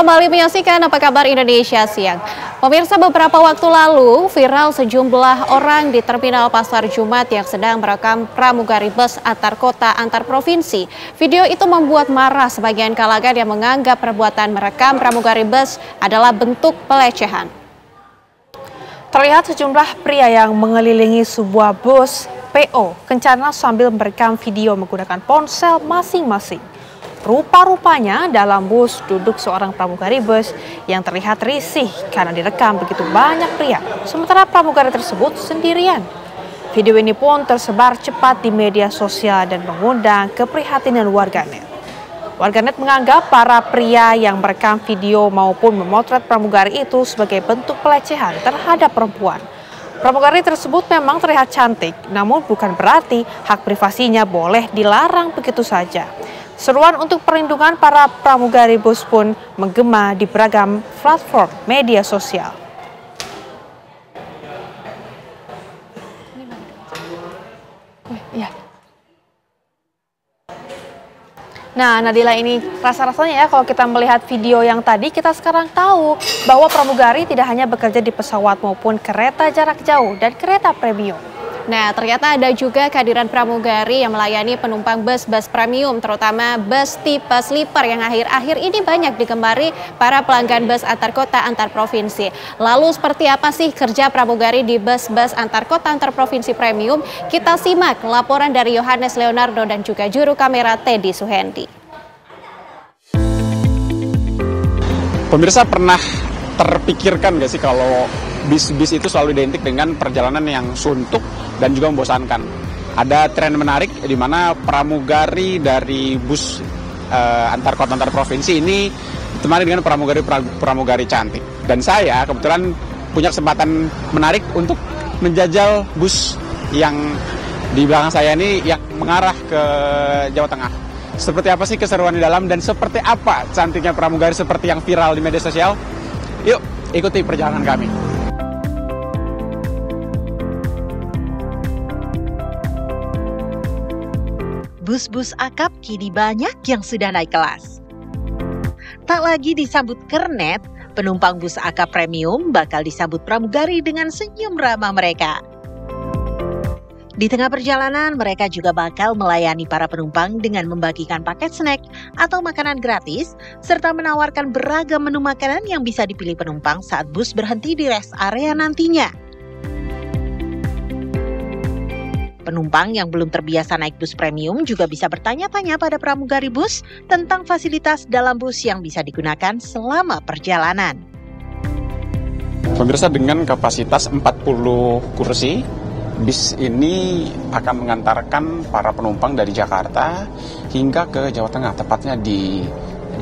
Kembali menyaksikan Apa Kabar Indonesia Siang. Pemirsa, beberapa waktu lalu viral sejumlah orang di Terminal Pasar Jumat yang sedang merekam pramugari bus antar kota antar provinsi. Video itu membuat marah sebagian kalangan yang menganggap perbuatan merekam pramugari bus adalah bentuk pelecehan. Terlihat sejumlah pria yang mengelilingi sebuah bus PO kencana sambil merekam video menggunakan ponsel masing-masing. Rupa-rupanya dalam bus duduk seorang pramugari bus yang terlihat risih karena direkam begitu banyak pria, sementara pramugari tersebut sendirian. Video ini pun tersebar cepat di media sosial dan mengundang keprihatinan warganet. Warganet menganggap para pria yang merekam video maupun memotret pramugari itu sebagai bentuk pelecehan terhadap perempuan. Pramugari tersebut memang terlihat cantik, namun bukan berarti hak privasinya boleh dilarang begitu saja. Seruan untuk perlindungan para pramugari bus pun menggema di beragam platform media sosial. Nah, Nadila, ini rasa-rasanya ya kalau kita melihat video yang tadi, kita sekarang tahu bahwa pramugari tidak hanya bekerja di pesawat maupun kereta jarak jauh dan kereta premium. Nah, ternyata ada juga kehadiran pramugari yang melayani penumpang bus-bus premium, terutama bus tipe sleeper yang akhir-akhir ini banyak digemari para pelanggan bus antar kota antar provinsi. Lalu seperti apa sih kerja pramugari di bus-bus antar kota antar provinsi premium? Kita simak laporan dari Yohanes Leonardo dan juga juru kamera Teddy Suhendi. Pemirsa, pernah terpikirkan gak sih kalau bis-bis itu selalu identik dengan perjalanan yang suntuk dan juga membosankan? Ada tren menarik di mana pramugari dari bus antar kota antar provinsi ini ditemani dengan pramugari cantik. Dan saya kebetulan punya kesempatan menarik untuk menjajal bus yang di belakang saya ini yang mengarah ke Jawa Tengah. Seperti apa sih keseruan di dalam dan seperti apa cantiknya pramugari seperti yang viral di media sosial? Yuk, ikuti perjalanan kami. Bus-bus akap kini banyak yang sudah naik kelas. Tak lagi disambut kernet, penumpang bus akap premium bakal disambut pramugari dengan senyum ramah mereka. Di tengah perjalanan, mereka juga bakal melayani para penumpang dengan membagikan paket snack atau makanan gratis, serta menawarkan beragam menu makanan yang bisa dipilih penumpang saat bus berhenti di rest area nantinya. Penumpang yang belum terbiasa naik bus premium juga bisa bertanya-tanya pada pramugari bus tentang fasilitas dalam bus yang bisa digunakan selama perjalanan. Pemirsa, dengan kapasitas 40 kursi, bis ini akan mengantarkan para penumpang dari Jakarta hingga ke Jawa Tengah, tepatnya di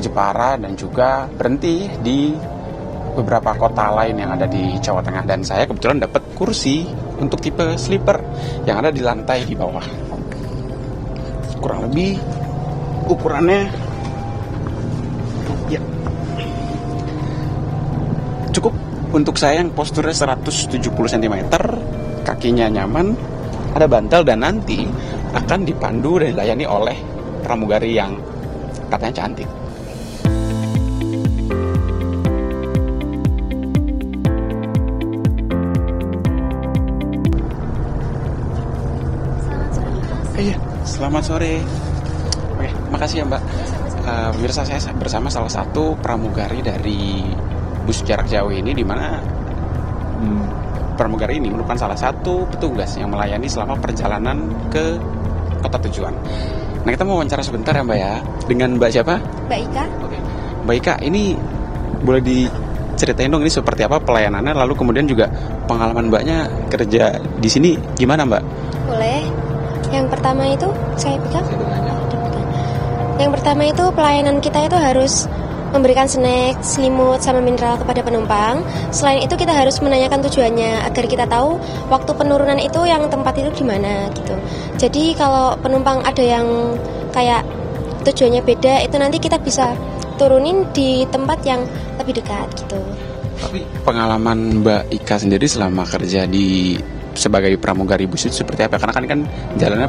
Jepara dan juga berhenti di beberapa kota lain yang ada di Jawa Tengah. Dan saya kebetulan dapat kursi untuk tipe sleeper yang ada di lantai di bawah. Kurang lebih ukurannya ya cukup untuk saya yang posturnya 170 cm, kakinya nyaman, ada bantal, dan nanti akan dipandu dan dilayani oleh pramugari yang katanya cantik. Iya, selamat sore. Oke, makasih ya Mbak. Pemirsa, saya bersama salah satu pramugari dari bus jarak jauh ini, di mana pramugari ini merupakan salah satu petugas yang melayani selama perjalanan ke kota tujuan. Nah, kita mau wawancara sebentar ya Mbak ya, dengan Mbak siapa? Mbak Ika. Oke. Mbak Ika, ini boleh diceritain dong ini seperti apa pelayanannya, lalu kemudian juga pengalaman Mbaknya kerja di sini gimana Mbak? Boleh. Yang pertama itu, saya pegang. Yang pertama itu pelayanan kita itu harus memberikan snack, selimut, sama mineral kepada penumpang. Selain itu kita harus menanyakan tujuannya agar kita tahu waktu penurunan itu yang tempat itu di mana gitu. Jadi kalau penumpang ada yang kayak tujuannya beda, itu nanti kita bisa turunin di tempat yang lebih dekat gitu. Tapi pengalaman Mbak Ika sendiri selama kerja di sebagai pramugari bus itu seperti apa? Karena kan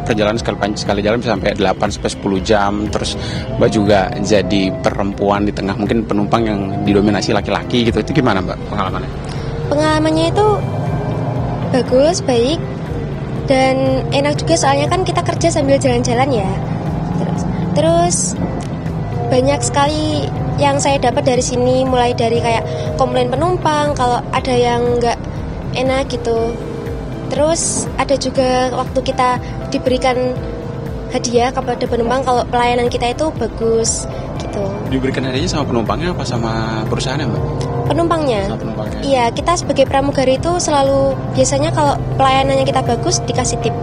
perjalanan sekali jalan bisa sampai 8-10 jam. Terus Mbak juga jadi perempuan di tengah mungkin penumpang yang didominasi laki-laki gitu. Itu gimana Mbak pengalamannya? Pengalamannya itu bagus, baik, dan enak juga soalnya kan kita kerja sambil jalan-jalan ya. Terus banyak sekali yang saya dapat dari sini, mulai dari kayak komplain penumpang kalau ada yang nggak enak gitu. Terus ada juga waktu kita diberikan hadiah kepada penumpang kalau pelayanan kita itu bagus gitu. Diberikan hadiahnya sama penumpangnya apa sama perusahaannya Mbak? Penumpangnya. Sama penumpangnya. Iya, kita sebagai pramugari itu selalu biasanya kalau pelayanannya kita bagus dikasih tip.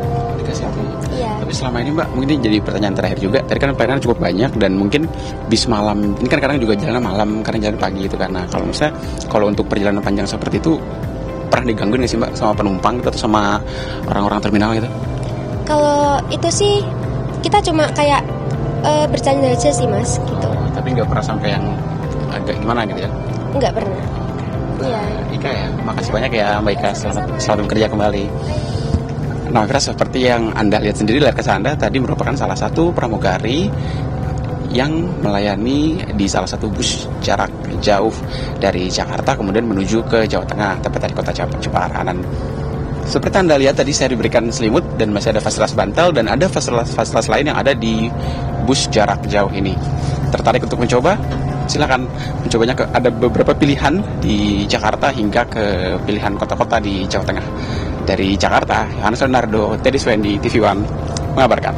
Dikasih tip. Iya. Tapi selama ini Mbak, mungkin ini jadi pertanyaan terakhir juga. Tadi kan pelayanan cukup banyak dan mungkin bis malam ini kan kadang juga jalan malam, kadang jalan pagi gitu kan. Nah, kalau untuk perjalanan panjang seperti itu pernah digangguin nggak sih Mbak sama penumpang gitu, atau sama orang-orang terminal gitu? Kalau itu sih kita cuma kayak bercanda aja sih Mas gitu. Tapi nggak pernah sampai yang agak gimana gitu ya? Nggak pernah. Iya. Ika ya, makasih banyak ya Mbak Ika, selamat bekerja kembali. Nah, kira seperti yang Anda lihat sendiri, lihat ke Anda tadi merupakan salah satu pramugari yang melayani di salah satu bus jarak jauh dari Jakarta kemudian menuju ke Jawa Tengah, tepatnya di kota Jepara. Seperti Anda lihat tadi saya diberikan selimut dan masih ada fasilitas bantal dan ada fasilitas lain yang ada di bus jarak jauh ini. Tertarik untuk mencoba? Silakan mencobanya. Ada beberapa pilihan di Jakarta hingga ke pilihan kota-kota di Jawa Tengah. Dari Jakarta, Yohanes Leonardo, Teddy Swendi, TV One mengabarkan.